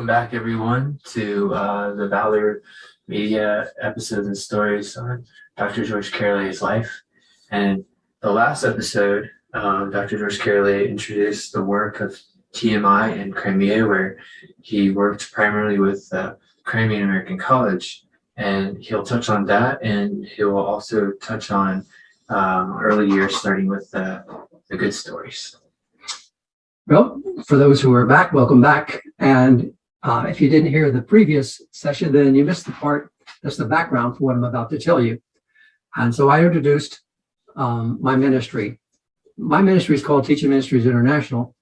Welcome back, everyone, to the Valor Media episodes and stories on Dr. George Carillet's life. And the last episode, Dr. George Carillet introduced the work of TMI in Crimea, where he worked primarily with Crimean American College. And he'll touch on that, and he will also touch on early years, starting with the good stories. Well, for those who are back, welcome back. And if you didn't hear the previous session, then you missed the part. That's the background for what I'm about to tell you. And so I introduced my ministry. My ministry is called Teaching Ministries International,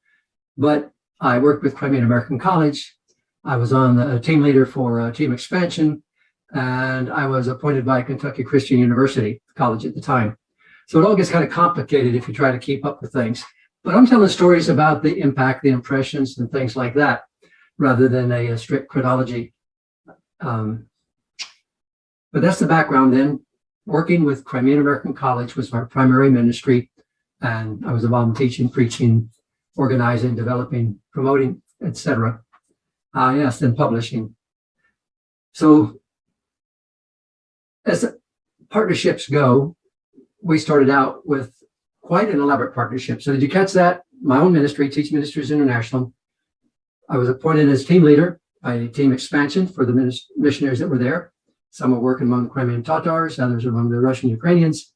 but I worked with Crimean American College. I was on the team leader for team expansion, and I was appointed by Kentucky Christian University College at the time. So it all gets kind of complicated if you try to keep up with things. But I'm telling stories about the impact, the impressions, and things like that, rather than a strict chronology. But that's the background then. Working with Crimean American College was my primary ministry, and I was involved in teaching, preaching, organizing, developing, promoting, etc. Yes, and publishing. So as partnerships go, we started out with quite an elaborate partnership. So did you catch that? My own ministry, Teaching Ministries International. I was appointed as team leader by team expansion for the missionaries that were there. Some were working among the Crimean Tatars, others among the Russian Ukrainians.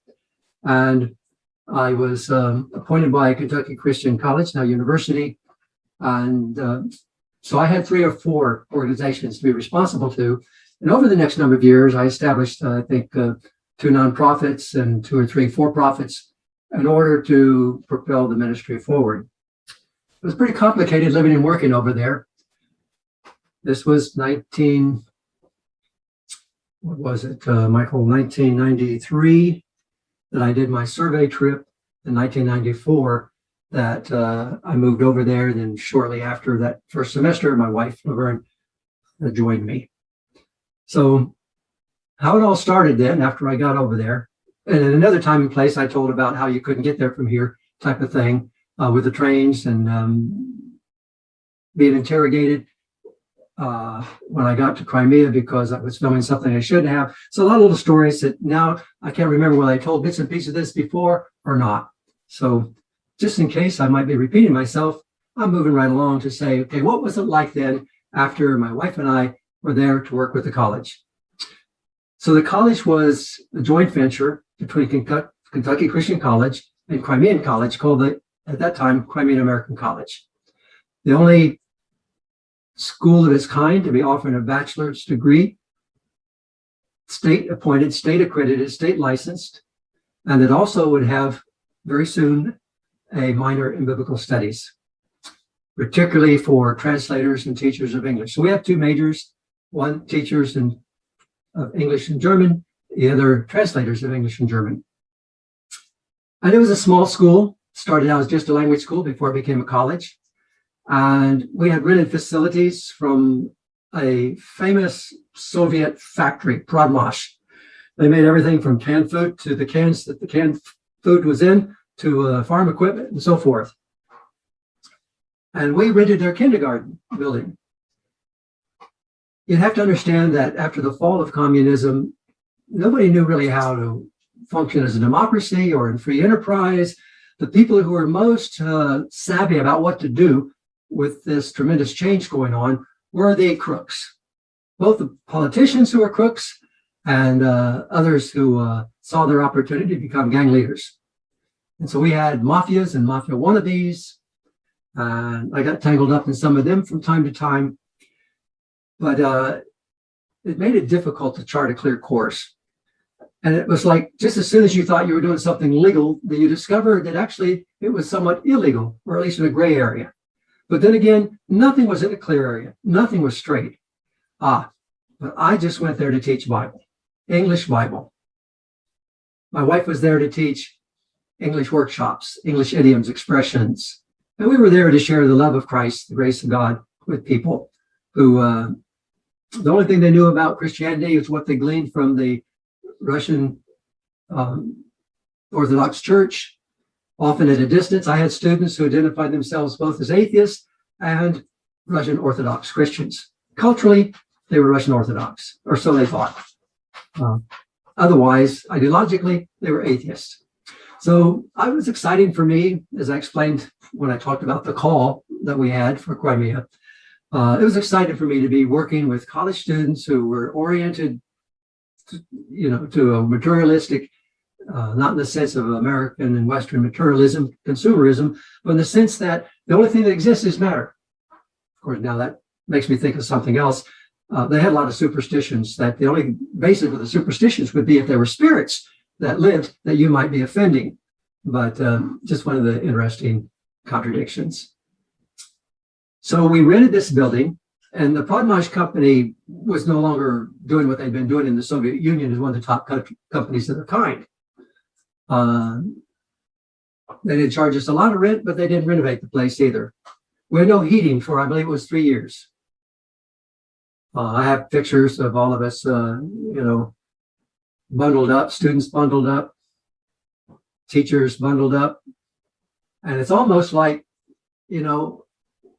And I was appointed by Kentucky Christian College, now university. And so I had 3 or 4 organizations to be responsible to. And over the next number of years, I established, I think, 2 nonprofits and 2 or 3 for-profits in order to propel the ministry forward. It was pretty complicated living and working over there. This was 1993 that I did my survey trip. In 1994 that I moved over there. And then shortly after that first semester, my wife, Laverne, joined me. So how it all started then after I got over there, and at another time and place, I told about how you couldn't get there from here type of thing with the trains and being interrogated when I got to Crimea because I was filming something I shouldn't have. So a lot of little stories that now I can't remember whether I told bits and pieces of this before or not. So just in case I might be repeating myself, I'm moving right along to say, okay, what was it like then after my wife and I were there to work with the college? So the college was a joint venture between Kentucky Christian College and Crimean College, called at that time Crimean American College. The only school of its kind to be offering a bachelor's degree, state appointed, state accredited, state licensed, and it also would have very soon a minor in biblical studies, particularly for translators and teachers of English. So we have 2 majors, one teachers of English and German, the other translators of English and German. And it was a small school, started out as just a language school before it became a college. And we had rented facilities from a famous Soviet factory, Prodmash. They made everything from canned food to the cans that the canned food was in, to farm equipment and so forth. And we rented their kindergarten building. You'd have to understand that after the fall of communism, nobody knew really how to function as a democracy or in free enterprise. The people who were most savvy about what to do with this tremendous change going on were the crooks, both the politicians who were crooks and others who saw their opportunity to become gang leaders. And so we had mafias and mafia wannabes, and I got tangled up in some of them from time to time. But it made it difficult to chart a clear course. And it was like, just as soon as you thought you were doing something legal, then you discovered that actually it was somewhat illegal, or at least in a gray area. But then again, nothing was in a clear area. Nothing was straight. But I just went there to teach Bible, English Bible. My wife was there to teach English workshops, English idioms, expressions. And we were there to share the love of Christ, the grace of God with people who, the only thing they knew about Christianity is what they gleaned from the Russian Orthodox Church, often at a distance. I had students who identified themselves both as atheists and Russian Orthodox Christians. culturally, they were Russian Orthodox, or so they thought. Otherwise, ideologically, they were atheists. So it was exciting for me, as I explained when I talked about the call that we had for Crimea. It was exciting for me to be working with college students who were oriented, to a materialistic, not in the sense of American and Western materialism, consumerism, but in the sense that the only thing that exists is matter. Of course, now that makes me think of something else. They had a lot of superstitions that the only basis of the superstitions would be if there were spirits that lived that you might be offending. But just one of the interesting contradictions. So we rented this building, and the Podmaj company was no longer doing what they'd been doing in the Soviet Union as one of the top companies of their kind. They didn't charge us a lot of rent, but they didn't renovate the place either. We had no heating for, I believe it was 3 years. I have pictures of all of us, bundled up, students bundled up, teachers bundled up. And it's almost like,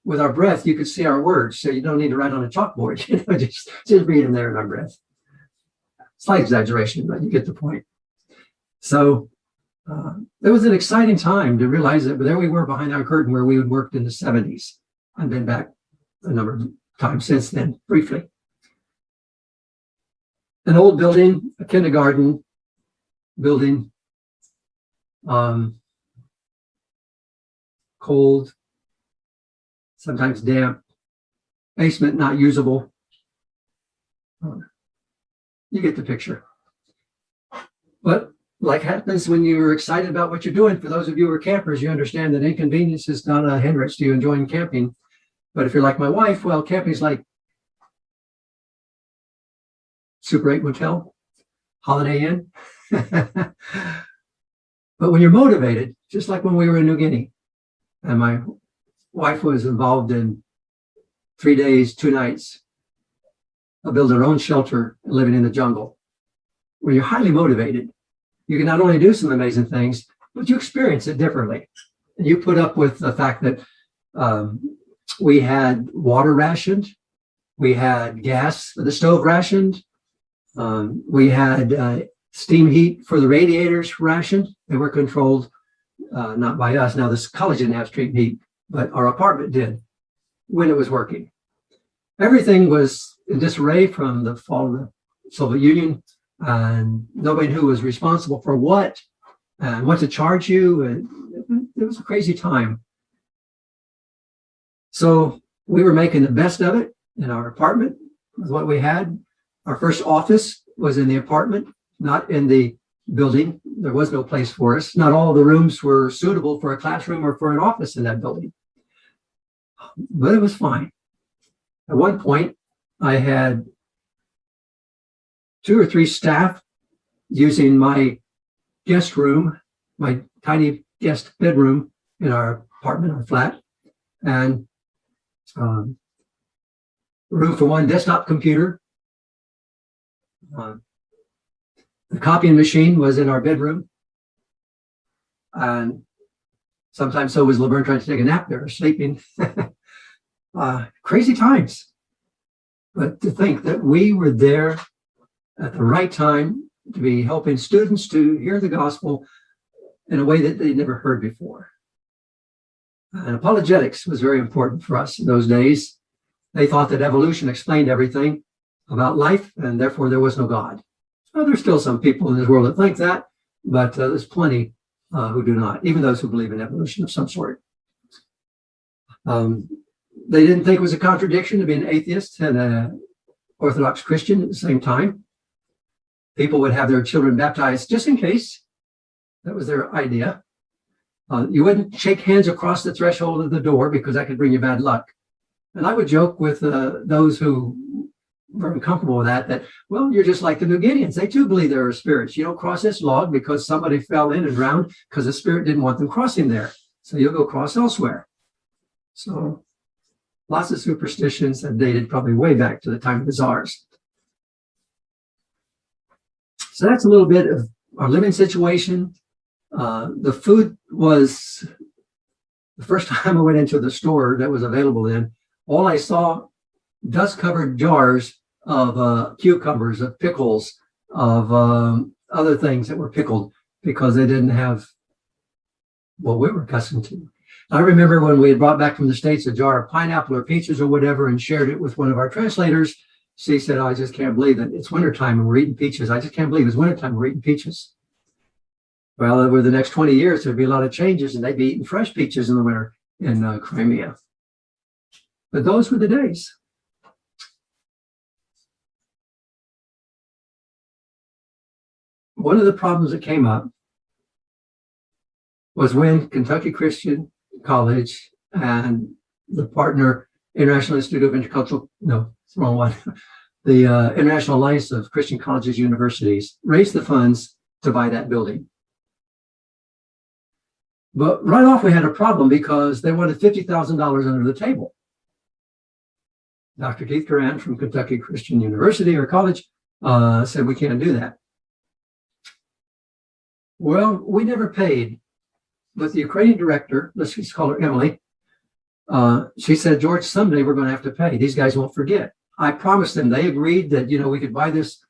with our breath, you could see our words. So you don't need to write on a chalkboard, just read them there in our breath. Slight exaggeration, but you get the point. So it was an exciting time to realize that there we were behind our curtain where we had worked in the 70s. I've been back a number of times since then, briefly. An old building, a kindergarten building, cold, sometimes damp, basement not usable. You get the picture. But like happens when you're excited about what you're doing, for those of you who are campers, you understand that inconvenience is not a hindrance to you enjoying camping. But if you're like my wife, well, camping's like Super 8 Motel, Holiday Inn. But when you're motivated, just like when we were in New Guinea, and my wife was involved in 3 days, 2 nights, of building her own shelter and living in the jungle. When you're highly motivated, you can not only do some amazing things, but you experience it differently. And you put up with the fact that we had water rationed, we had gas for the stove rationed, we had steam heat for the radiators rationed. They were controlled not by us. Now this college didn't have steam heat, but our apartment did when it was working. Everything was in disarray from the fall of the Soviet Union, and nobody knew who was responsible for what and what to charge you. And it was a crazy time. So we were making the best of it in our apartment with what we had. Our first office was in the apartment, not in the building. There was no place for us. Not all the rooms were suitable for a classroom or for an office in that building. But it was fine. At one point, I had 2 or 3 staff using my guest room, my tiny guest bedroom in our apartment or flat, and room for one desktop computer. The copying machine was in our bedroom, and sometimes so was Laverne trying to take a nap there, sleeping. Crazy times. But to think that we were there at the right time to be helping students to hear the gospel in a way that they never heard before. And apologetics was very important for us in those days. They thought that evolution explained everything about life, and therefore there was no God. Well, there's still some people in this world that think that, but there's plenty who do not, even those who believe in evolution of some sort. They didn't think it was a contradiction to be an atheist and an Orthodox Christian at the same time. People would have their children baptized just in case. That was their idea. You wouldn't shake hands across the threshold of the door because that could bring you bad luck. And I would joke with those who were uncomfortable with that, well, you're just like the New Guineans. They too believe there are spirits. You don't cross this log because somebody fell in and drowned because the spirit didn't want them crossing there. So you'll go cross elsewhere. So lots of superstitions that dated probably way back to the time of the czars. So that's a little bit of our living situation. The food was, the first time I went into the store that was available then, all I saw dust-covered jars of cucumbers, of pickles, of other things that were pickled because they didn't have what we were accustomed to. I remember when we had brought back from the States a jar of pineapple or peaches or whatever and shared it with one of our translators. She said, I just can't believe that it's wintertime and we're eating peaches. I just can't believe it's wintertime and we're eating peaches. Well, over the next 20 years, there'd be a lot of changes and they'd be eating fresh peaches in the winter in Crimea. But those were the days. One of the problems that came up was when Kentucky Christian College and the partner International Institute of Intercultural, no, it's the wrong one, the International Alliance of Christian Colleges and Universities raised the funds to buy that building. But right off we had a problem because they wanted $50,000 under the table. Dr. Keith Curran from Kentucky Christian University or College said we can't do that. Well, we never paid, but the Ukrainian director, let's just call her Emily, she said, George, someday we're going to have to pay. These guys won't forget. I promised them. They agreed that, you know, we could buy this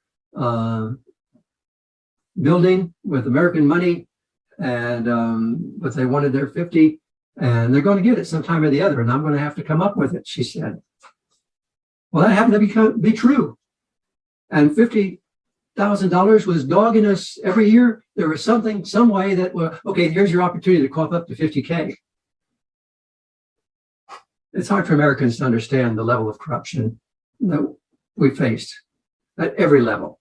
building with American money, and but they wanted their 50, and they're going to get it sometime or the other, and I'm going to have to come up with it, she said. Well, that happened to be true. And $50,000 was dogging us every year. There was something, some way that, well, okay, here's your opportunity to cough up to 50K. It's hard for Americans to understand the level of corruption that we faced at every level.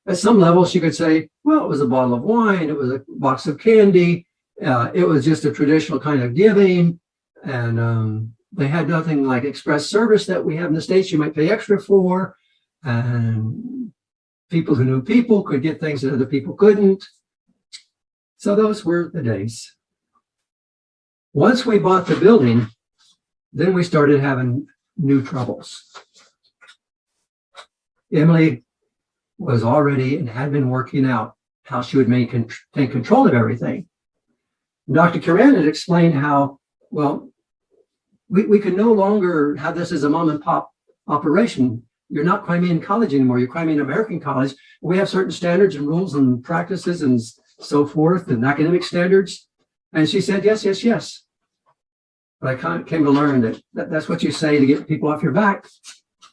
At some levels, you could say, well, it was a bottle of wine, it was a box of candy, it was just a traditional kind of giving, and they had nothing like express service that we have in the States you might pay extra for, and people who knew people could get things that other people couldn't. So those were the days. Once we bought the building, then we started having new troubles. Emily was already and had been working out how she would maintain control of everything. Dr. Curran had explained how, well, we can no longer have this as a mom and pop operation. You're not Crimean College anymore. You're Crimean American College. We have certain standards and rules and practices and so forth and academic standards. And she said, yes, yes, yes. But I came to learn that that's what you say to get people off your back.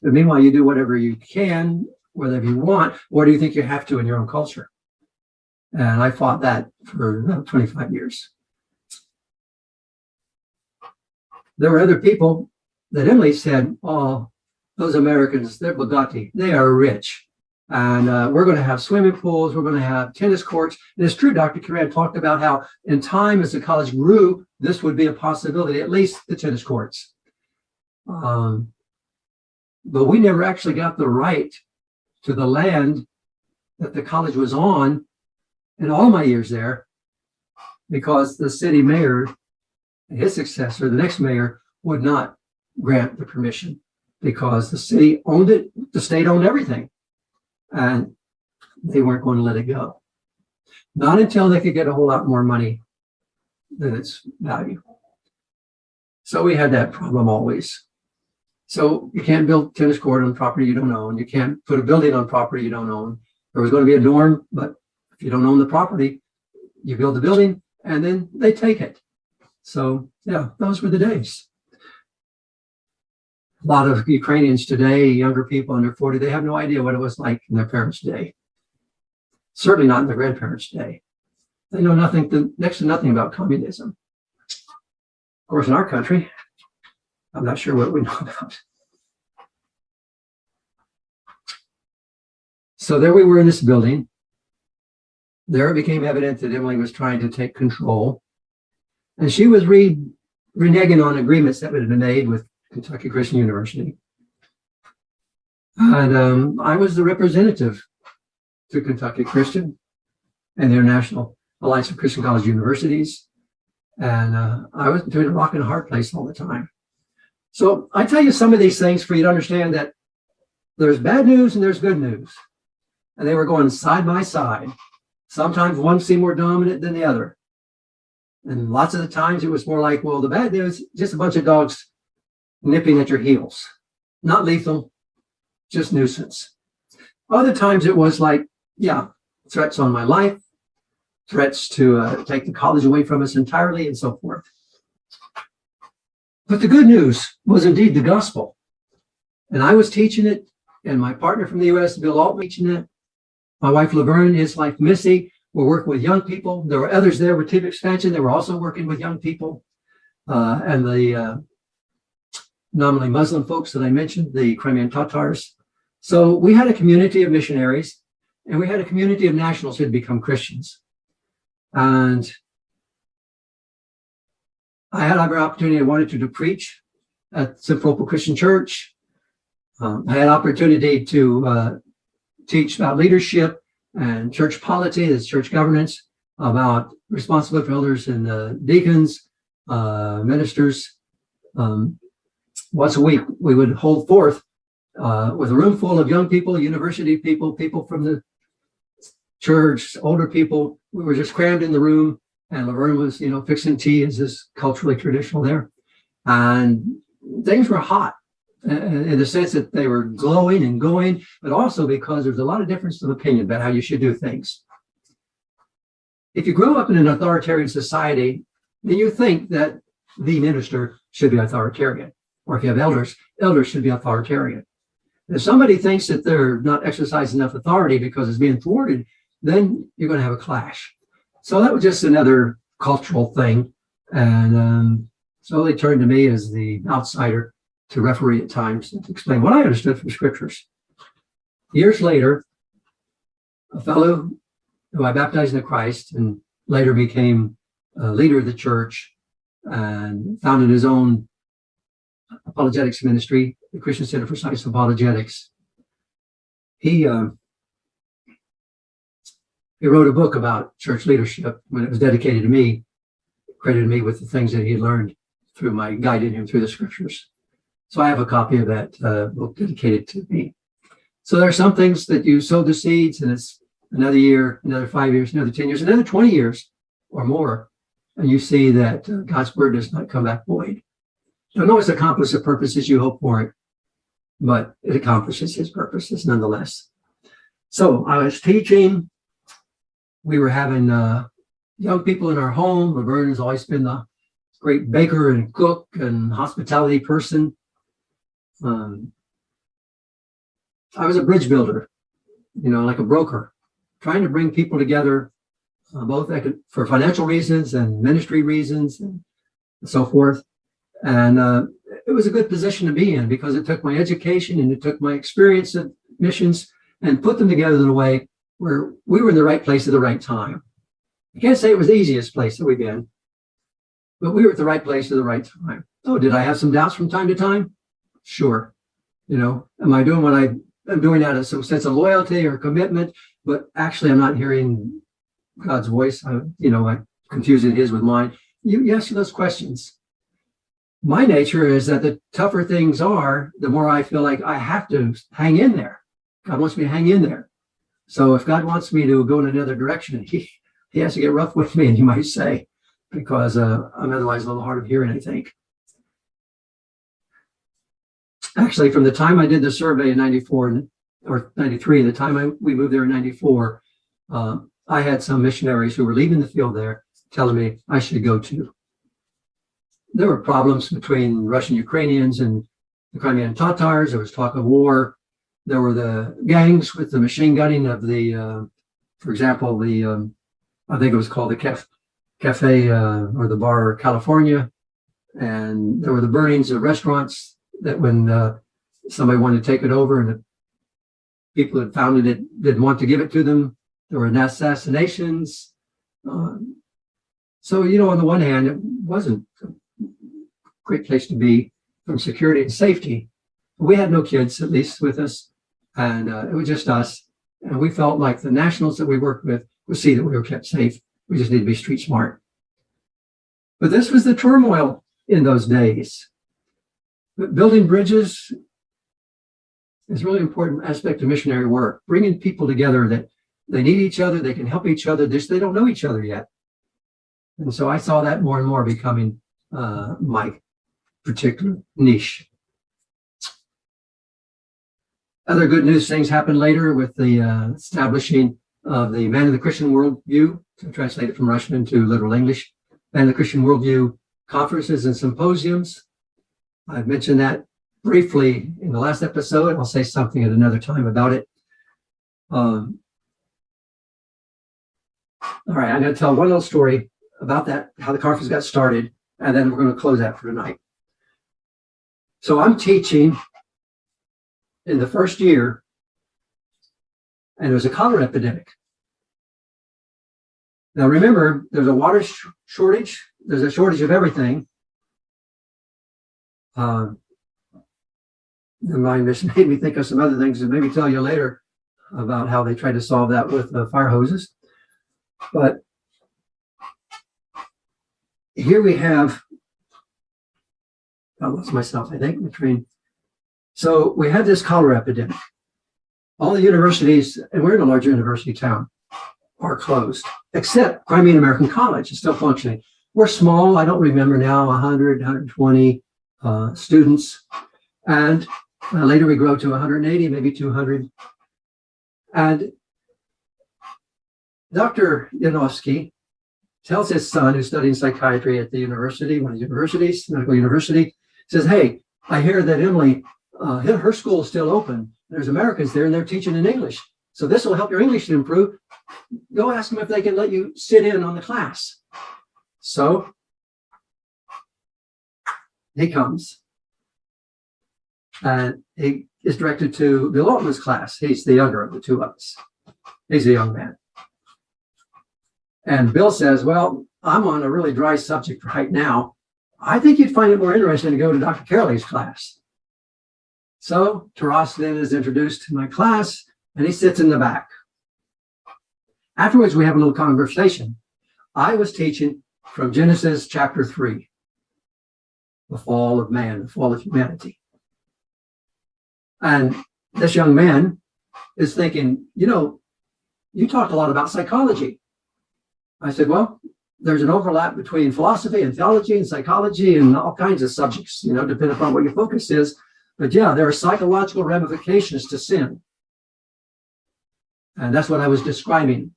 But meanwhile, you do whatever you can, whatever you want. What do you think you have to in your own culture? And I fought that for 25 years. There were other people that Emily said, oh, those Americans, they're Bugatti, they are rich. And we're going to have swimming pools, we're going to have tennis courts. And it's true, Dr. Carillet talked about how in time as the college grew, this would be a possibility, at least the tennis courts. But we never actually got the right to the land that the college was on in all my years there, because the city mayor and his successor, the next mayor, would not grant the permission because the city owned it, the state owned everything, and they weren't going to let it go. Not until they could get a whole lot more money than its value. So we had that problem always. So you can't build tennis court on property you don't own. You can't put a building on property you don't own. There was going to be a dorm, but if you don't own the property, you build the building and then they take it. So yeah, those were the days. A lot of Ukrainians today, younger people under 40, they have no idea what it was like in their parents' day. Certainly not in their grandparents' day. They know nothing, next to nothing about communism. Of course, in our country, I'm not sure what we know about. So there we were in this building. There it became evident that Emily was trying to take control. And she was reneging on agreements that had been made with Kentucky Christian University. And I was the representative to Kentucky Christian and the International Alliance of Christian College Universities. And I was doing a rock and a hard place all the time. So I tell you some of these things for you to understand that there's bad news and there's good news. And they were going side by side. Sometimes one seemed more dominant than the other. And lots of the times it was more like, well, the bad news, just a bunch of dogs nipping at your heels. not lethal, just nuisance. Other times it was like, yeah, threats on my life, threats to take the college away from us entirely, and so forth. But the good news was indeed the gospel. And I was teaching it, and my partner from the U.S., Bill Alt, teaching it. My wife, Laverne, his wife, Missy, were working with young people. There were others there with Team Expansion. They were also working with young people. And the nominally Muslim folks that I mentioned, the Crimean Tatars. So we had a community of missionaries, and we had a community of nationals who had become Christians. And I had every opportunity I wanted to preach at Simferopol Christian Church. I had opportunity to teach about leadership and church polity, that's church governance, about responsibility for elders and deacons, ministers. Once a week, we would hold forth with a room full of young people, university people, people from the church, older people. We were just crammed in the room, and Laverne was, fixing tea, as is culturally traditional there. And things were hot in the sense that they were glowing and going, but also because there's a lot of difference of opinion about how you should do things. If you grow up in an authoritarian society, then you think that the minister should be authoritarian. Or if you have elders, elders should be authoritarian. If somebody thinks that they're not exercising enough authority because it's being thwarted, then you're going to have a clash. So that was just another cultural thing. And so they turned to me as the outsider to referee at times and to explain what I understood from scriptures. Years later, a fellow who I baptized into Christ and later became a leader of the church and founded his own apologetics ministry, the Christian Center for Science and Apologetics. He wrote a book about church leadership when it was dedicated to me, credited me with the things that he had learned through my guiding him through the scriptures. So I have a copy of that book dedicated to me. So there are some things that you sow the seeds, and it's another year, another 5 years, another 10 years, another 20 years or more, and you see that God's word does not come back void. Don't always accomplish the purposes you hope for it, but it accomplishes his purposes nonetheless. So I was teaching. We were having young people in our home. Laverne has always been the great baker and cook and hospitality person. I was a bridge builder, like a broker, trying to bring people together, both for financial reasons and ministry reasons and so forth. And it was a good position to be in because it took my education and it took my experience at missions and put them together in a way where we were in the right place at the right time. I can't say it was the easiest place that we've been, but we were at the right place at the right time. Oh, did I have some doubts from time to time? Sure. Am I doing what I'm doing out of some sense of loyalty or commitment? But actually, I'm not hearing God's voice. I'm confusing his with mine. You ask those questions. My nature is that the tougher things are, the more I feel like I have to hang in there. God wants me to hang in there. So if God wants me to go in another direction, he has to get rough with me, and you might say, because I'm otherwise a little hard of hearing, I think. Actually, from the time I did the survey in 94 or 93, the time we moved there in 94, I had some missionaries who were leaving the field there telling me I should go too. There were problems between Russian Ukrainians and the Crimean Tatars. There was talk of war. There were the gangs with the machine gunning of the, for example, I think it was called the Cafe or the Bar California. And there were the burnings of restaurants that when somebody wanted to take it over and the people that founded it didn't want to give it to them, there were assassinations. So, on the one hand, it wasn't a great place to be from security and safety. We had no kids, at least with us, and it was just us. And we felt like the nationals that we worked with would see that we were kept safe. We just need to be street smart. But this was the turmoil in those days. But building bridges is a really important aspect of missionary work, bringing people together that they need each other, they can help each other, just they don't know each other yet. And so I saw that more and more becoming my particular niche. Other good news things happened later with the establishing of the Man of the Christian Worldview, translated from Russian into literal English, Man of the Christian Worldview conferences and symposiums. I've mentioned that briefly in the last episode. I'll say something at another time about it. All right, I'm going to tell one little story about that, how the conference got started, and then we're going to close that for tonight. So I'm teaching in the first year, and there was a cholera epidemic. Now remember, there's a water shortage. There's a shortage of everything. The mind just made me think of some other things and maybe tell you later about how they tried to solve that with fire hoses. But here we have, I lost myself, I think, between. So we had this cholera epidemic. All the universities, and we're in a large university town, are closed, except Crimea American College is still functioning. We're small, I don't remember now, 100, 120 students. And later we grow to 180, maybe 200. And Dr. Yanovsky tells his son, who's studying psychiatry at the university, one of the universities, medical university, says, hey, I hear that Emily, her school is still open. There's Americans there and they're teaching in English. So this will help your English to improve. Go ask them if they can let you sit in on the class. So he comes and he is directed to Bill Altman's class. He's the younger of the two of us. He's a young man. And Bill says, well, I'm on a really dry subject right now. I think you'd find it more interesting to go to Dr. Carillet's class. So Taras then is introduced to my class and he sits in the back. Afterwards, we have a little conversation. I was teaching from Genesis chapter 3, the fall of man, the fall of humanity. And this young man is thinking, you know, you talked a lot about psychology. I said, well, there's an overlap between philosophy and theology and psychology and all kinds of subjects, you know, depending upon what your focus is. But yeah, there are psychological ramifications to sin. And that's what I was describing,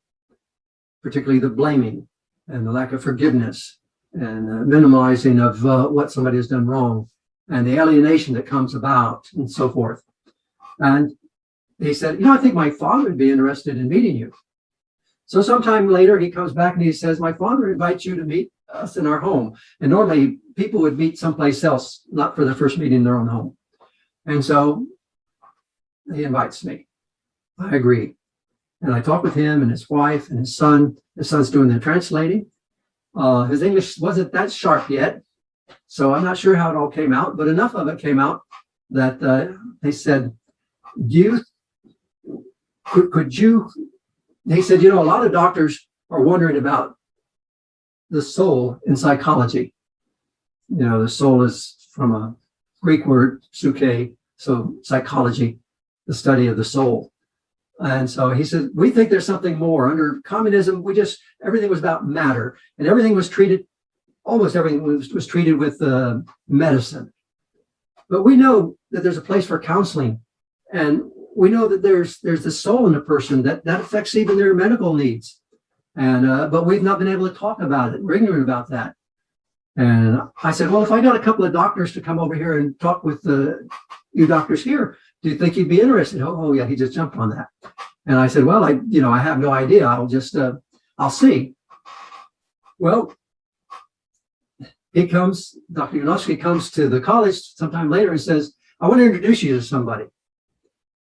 particularly the blaming and the lack of forgiveness and minimizing of what somebody has done wrong and the alienation that comes about and so forth. And he said, you know, I think my father would be interested in meeting you. So sometime later, he comes back and he says, my father invites you to meet us in our home. And normally people would meet someplace else, not for the first meeting in their own home. And so he invites me. I agree. And I talk with him and his wife and his son. His son's doing the translating. His English wasn't that sharp yet, so I'm not sure how it all came out, but enough of it came out that they said, could you, he said, you know, a lot of doctors are wondering about the soul in psychology. You know, the soul is from a Greek word, psyche, so psychology, the study of the soul. And so he said, we think there's something more. Under communism, everything was about matter, and everything was treated, almost everything was treated with medicine. But we know that there's a place for counseling, and we know that there's the soul in a person that affects even their medical needs. And but we've not been able to talk about it. We're ignorant about that. And I said, well, if I got a couple of doctors to come over here and talk with you doctors here, do you think you'd be interested? Oh yeah, he just jumped on that. And I said, well, I have no idea. I'll see. Well, Dr. Yanovsky comes to the college sometime later and says, I want to introduce you to somebody.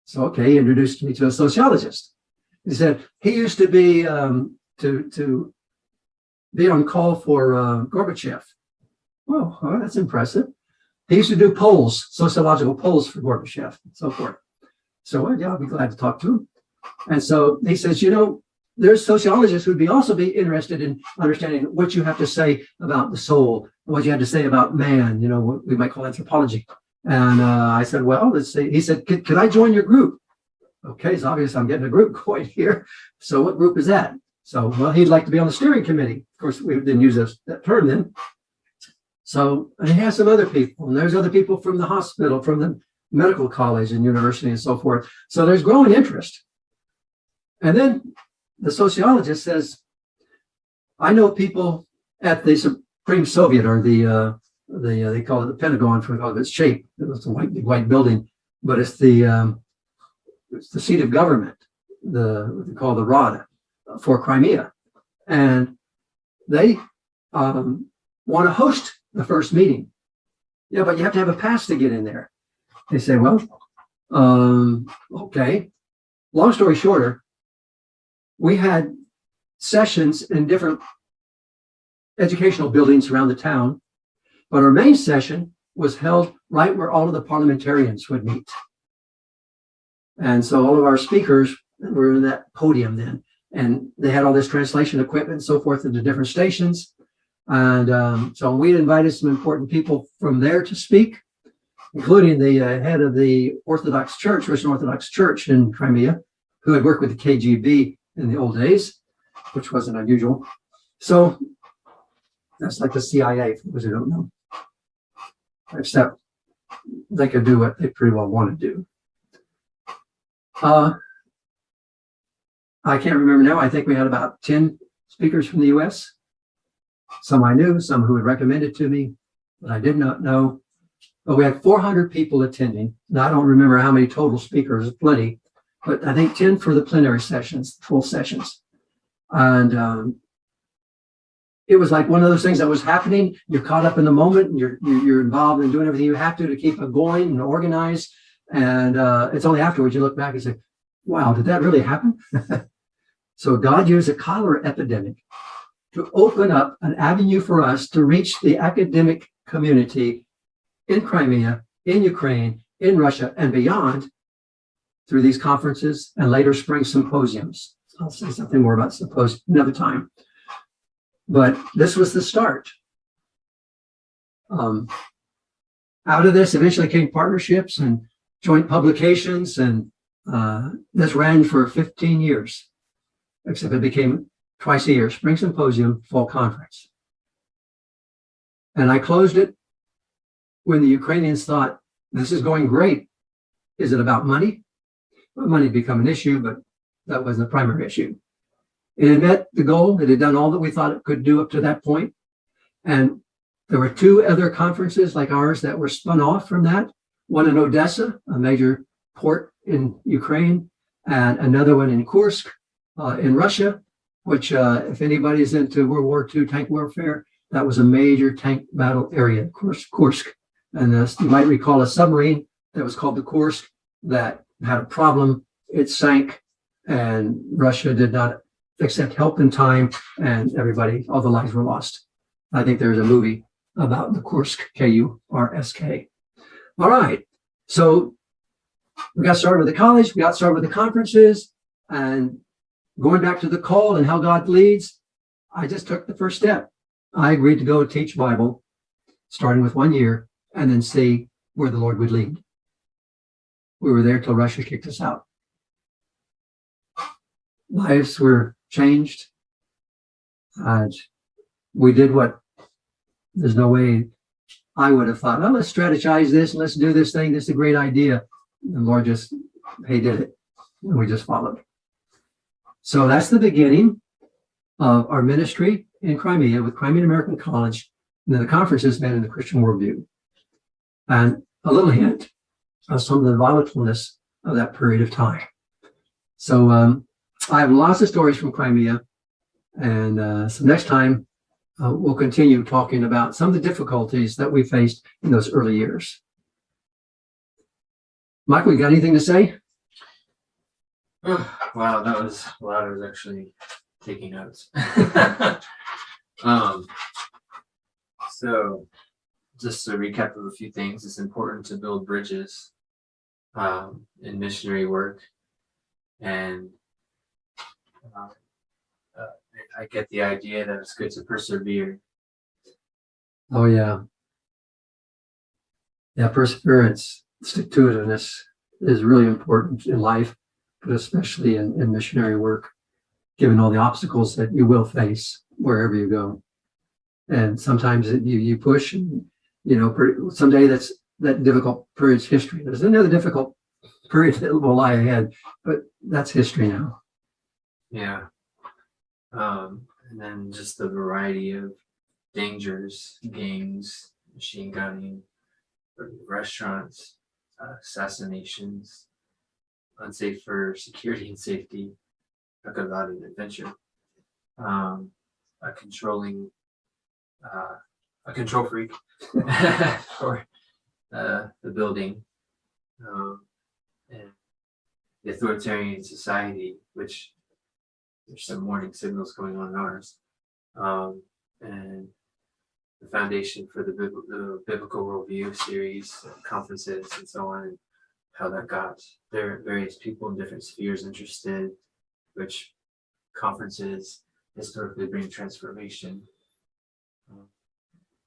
So, okay, he introduced me to a sociologist. He said, he used to be, to be on call for Gorbachev. Well, that's impressive. He used to do polls, sociological polls for Gorbachev and so forth. So yeah, I'll be glad to talk to him. And so he says, you know, there's sociologists who'd also be interested in understanding what you have to say about the soul, what you have to say about man, you know, what we might call anthropology. And I said, well, let's see. He said, could I join your group? Okay, it's obvious I'm getting a group going here. So what group is that? So, well, he'd like to be on the steering committee. Of course, we didn't use that term then. So, and he has some other people, and there's other people from the hospital, from the medical college and university and so forth. So there's growing interest. And then the sociologist says, I know people at the Supreme Soviet, or they call it the Pentagon for all of its shape. It's a big white building, but it's the seat of government, what they call the Rada for Crimea. And they want to host the first meeting. Yeah, but you have to have a pass to get in there. They say, well, okay. Long story shorter, we had sessions in different educational buildings around the town, but our main session was held right where all of the parliamentarians would meet. And so all of our speakers were in that podium then, and they had all this translation equipment and so forth into different stations. And so we invited some important people from there to speak, including the head of the Orthodox Church, Russian Orthodox Church in Crimea, who had worked with the KGB in the old days, which wasn't unusual. So that's like the CIA, for those who don't know. Except they could do what they pretty well want to do. I can't remember now. I think we had about 10 speakers from the US. Some I knew, some who had recommended to me, but I did not know. But we had 400 people attending. Now, I don't remember how many total speakers, plenty, but I think 10 for the plenary sessions, full sessions. And it was like one of those things that was happening. You're caught up in the moment, and you're involved in doing everything you have to keep it going and organized. And it's only afterwards you look back and say, wow, did that really happen? So God used a cholera epidemic to open up an avenue for us to reach the academic community in Crimea, in Ukraine, in Russia, and beyond through these conferences and later spring symposiums. I'll say something more about symposium another time. But this was the start. Out of this eventually came partnerships and joint publications, and this ran for 15 years, except it became twice a year, spring symposium, fall conference. And I closed it when the Ukrainians thought, this is going great. Is it about money? Well, money had become an issue, but that wasn't the primary issue. It had met the goal. It had done all that we thought it could do up to that point. And there were 2 other conferences like ours that were spun off from that. One in Odessa, a major port in Ukraine, and another one in Kursk in Russia, which if anybody's into World War II tank warfare, that was a major tank battle area, Kursk. And you might recall a submarine that was called the Kursk that had a problem. It sank, and Russia did not accept help in time, and all the lives were lost. I think there's a movie about the Kursk, K-U-R-S-K. All right, so we got started with the college, we got started with the conferences, and going back to the call and how God leads, I just took the first step. I agreed to go teach Bible, starting with 1 year, and then see where the Lord would lead. We were there till Russia kicked us out. Lives were changed. We did what there's no way I would have thought, oh, let's strategize this, let's do this thing, this is a great idea. And the Lord just, he did it. And we just followed. So that's the beginning of our ministry in Crimea with Crimean American College, and then the conferences met in the Christian worldview. And a little hint of some of the volatileness of that period of time. So I have lots of stories from Crimea, and so next time we'll continue talking about some of the difficulties that we faced in those early years. Michael, you got anything to say? Wow, that was a lot. I was actually taking notes. So just to recap of a few things, it's important to build bridges in missionary work. And I get the idea that it's good to persevere. Oh, yeah. Yeah, perseverance, stick-to-itiveness is really important in life, but especially in missionary work, given all the obstacles that you will face wherever you go. And sometimes you push, and someday that's that difficult period's history. There's another difficult period that will lie ahead, but that's history now. Yeah. And then just the variety of dangers, gangs, machine gunning, restaurants, assassinations, unsafe for security and safety. Talk about an adventure. A control freak for the building, and the authoritarian society, which there's some warning signals going on in ours, and the foundation for the biblical worldview series, conferences, and so on, and how that got various people in different spheres interested, which conferences historically bring transformation,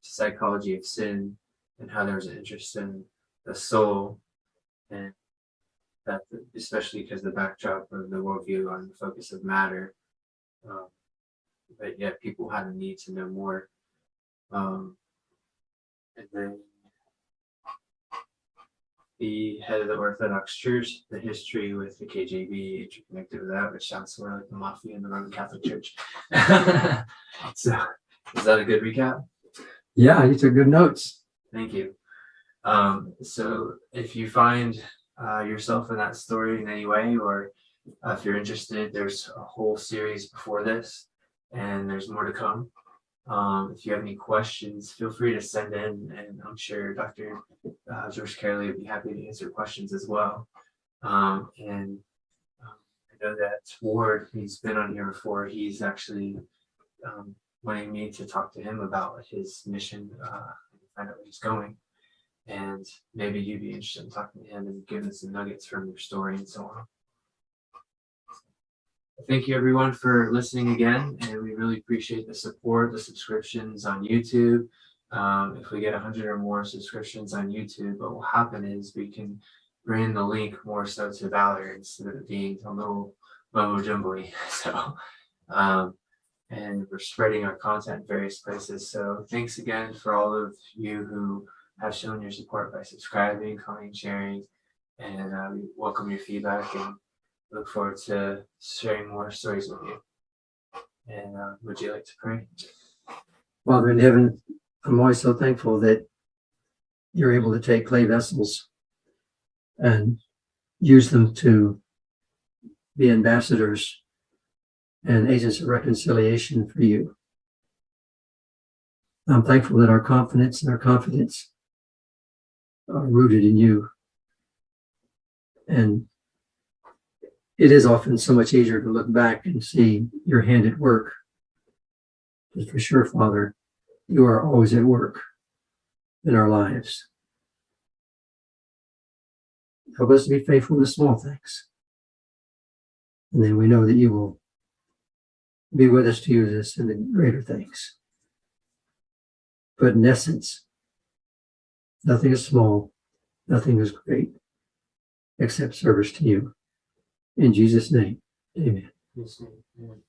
psychology of sin, and how there was an interest in the soul, and that especially because the backdrop of the worldview on the focus of matter, but yet people had a need to know more. And then the head of the Orthodox Church, the history with the KJV, interconnected with that, which sounds sort of like the mafia in the Roman Catholic Church. So, is that a good recap? Yeah, you took good notes. Thank you. So, if you find yourself in that story in any way, or if you're interested, there's a whole series before this, and there's more to come. If you have any questions, feel free to send in, and I'm sure Dr. George Carillet would be happy to answer questions as well. I know that Ward, he's been on here before, he's actually wanting me to talk to him about his mission, find out where he's going. And maybe you'd be interested in talking to him and giving some nuggets from your story and so on. Thank you everyone for listening again, and we really appreciate the support, the subscriptions on YouTube. If we get 100 or more subscriptions on YouTube, what will happen is we can bring the link more so to Valor instead of it being a little mumbo jumbo-y. So, and we're spreading our content in various places. So thanks again for all of you who have shown your support by subscribing, commenting, sharing, and we welcome your feedback and look forward to sharing more stories with you. And would you like to pray? Father in heaven, I'm always so thankful that you're able to take clay vessels and use them to be ambassadors and agents of reconciliation for you. I'm thankful that our confidence and our confidence are rooted in you. And it is often so much easier to look back and see your hand at work. But for sure, Father, you are always at work in our lives. Help us to be faithful in the small things. And then we know that you will be with us to use us in the greater things. But in essence, nothing is small, nothing is great, except service to you. In Jesus' name, amen. Yes, amen.